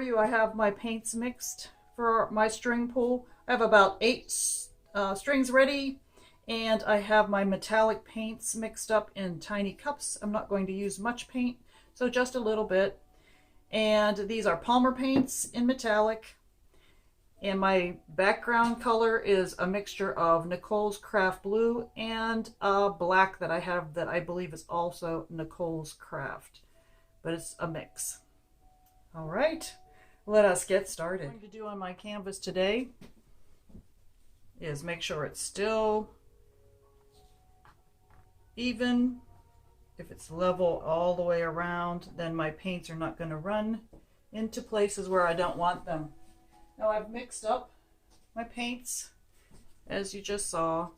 you, I have my paints mixed for my string pull. I have about 8 strings ready, and I have my metallic paints mixed up in tiny cups. I'm not going to use much paint, so just a little bit. And these are Palmer paints in metallic. And my background color is a mixture of Nicole's Craft Blue and a black that I have that I believe is also Nicole's Craft. But it's a mix. All right, let us get started. What I'm going to do on my canvas today is make sure it's still even. If it's level all the way around, then my paints are not going to run into places where I don't want them. Now I've mixed up my paints, as you just saw,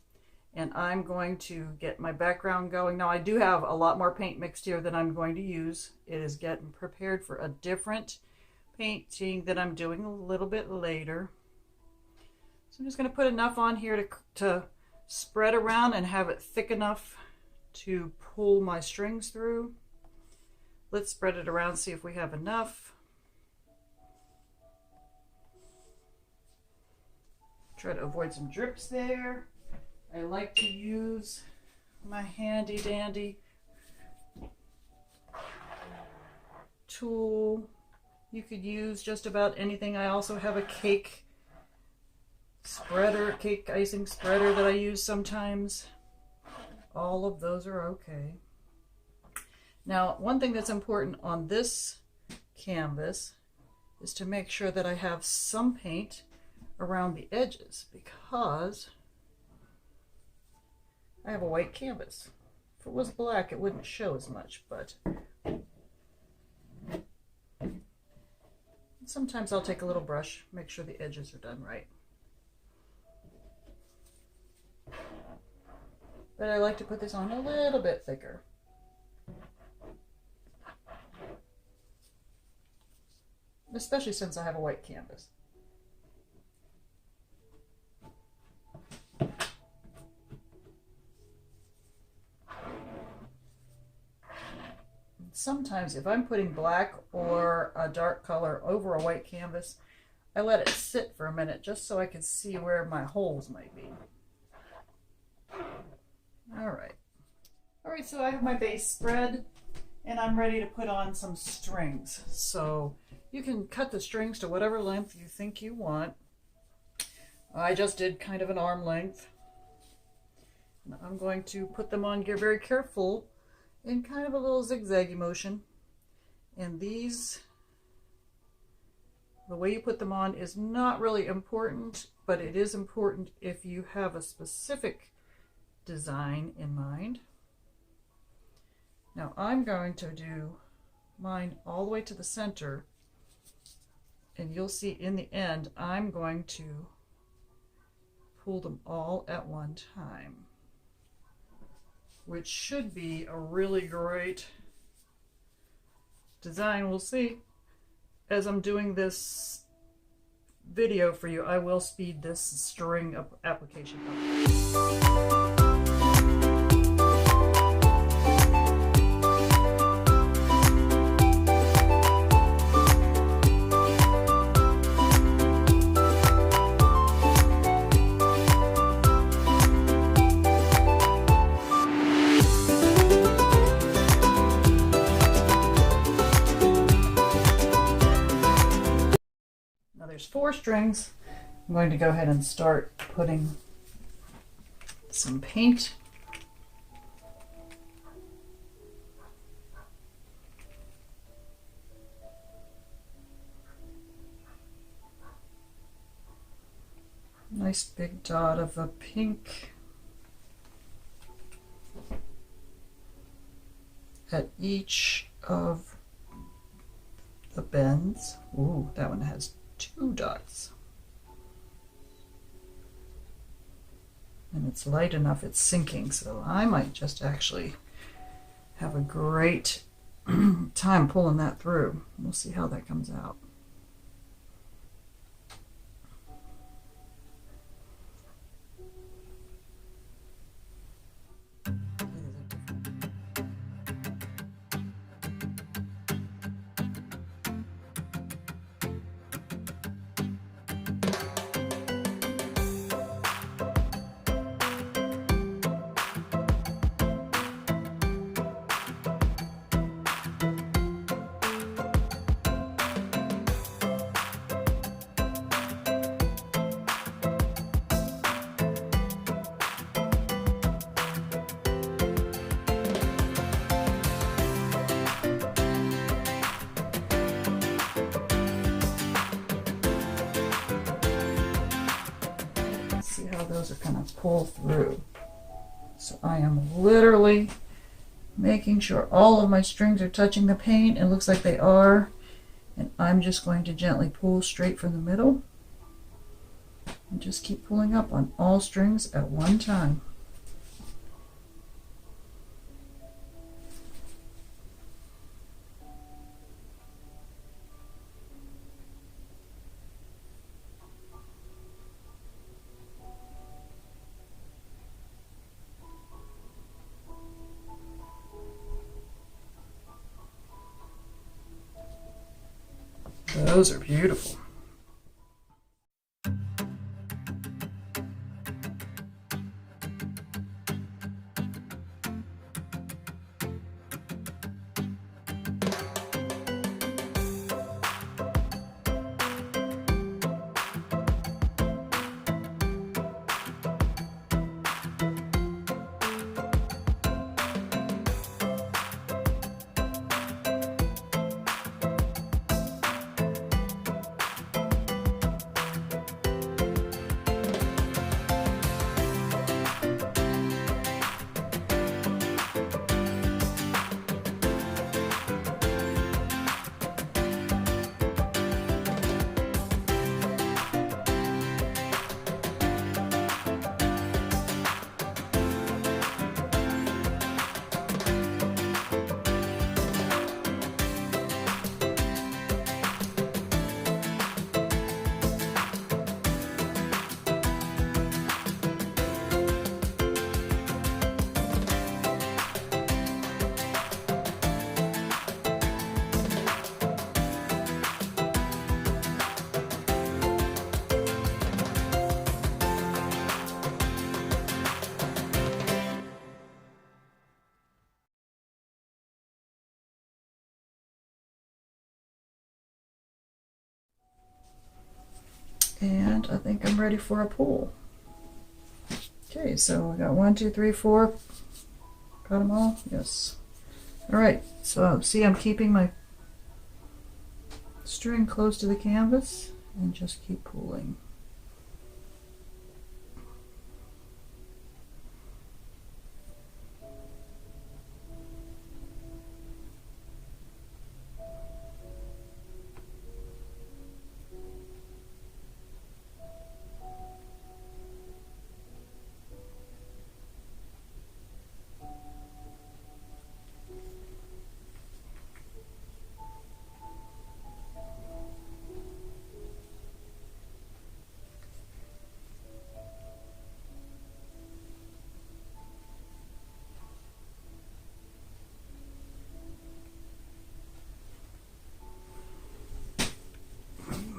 and I'm going to get my background going. Now I do have a lot more paint mixed here than I'm going to use. It is getting prepared for a different painting that I'm doing a little bit later. So I'm just going to put enough on here to spread around and have it thick enough to pull my strings through. Let's spread it around, see if we have enough. Try to avoid some drips there. I like to use my handy dandy tool. You could use just about anything. I also have a cake spreader, cake icing spreader that I use sometimes. All of those are okay. Now, one thing that's important on this canvas is to make sure that I have some paint around the edges, because I have a white canvas. If it was black, it wouldn't show as much, but sometimes I'll take a little brush, make sure the edges are done right. But I like to put this on a little bit thicker. Especially since I have a white canvas. Sometimes if I'm putting black or a dark color over a white canvas, I let it sit for a minute just so I can see where my holes might be. All right, so I have my base spread and I'm ready to put on some strings. So you can cut the strings to whatever length you think you want. I just did kind of an arm length. I'm going to put them on, get very careful, in kind of a little zigzaggy motion. And these, the way you put them on is not really important, but it is important if you have a specific design in mind. Now I'm going to do mine all the way to the center, and you'll see in the end I'm going to pull them all at one time, which should be a really great design. We'll see. As I'm doing this video for you, I will speed this string up application up. There's 4 strings. I'm going to go ahead and start putting some paint. Nice big dot of a pink at each of the bends. Ooh, that one has 2 dots. And it's light enough, it's sinking, so I might just actually have a great time pulling that through. We'll see how that comes out. those are going to pull through. So I am literally making sure all of my strings are touching the paint. It looks like they are. And I'm just going to gently pull straight from the middle. And just keep pulling up on all strings at one time. Those are beautiful. And I think I'm ready for a pull. Okay, so I got 1, 2, 3, 4. Got them all? Yes. Alright, so see, I'm keeping my string close to the canvas and just keep pulling.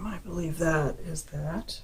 I believe that is that.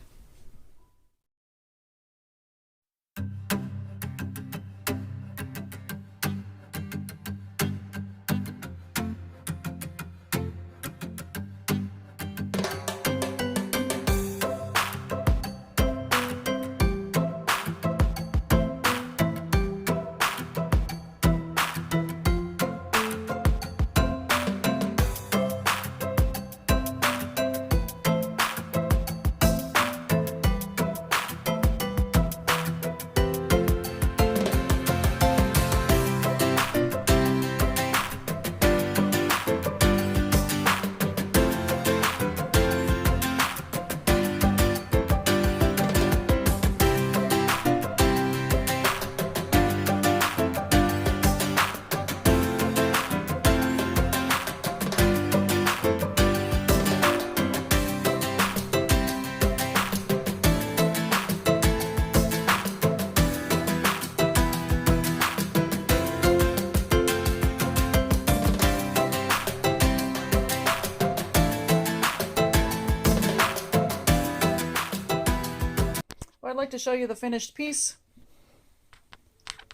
I'd like to show you the finished piece.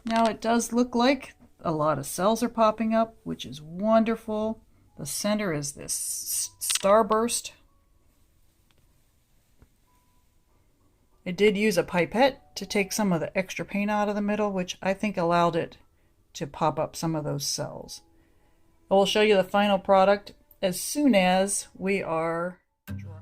Now it does look like a lot of cells are popping up, which is wonderful. The center is this starburst. I did use a pipette to take some of the extra paint out of the middle, which I think allowed it to pop up some of those cells. I will show you the final product as soon as we are dry.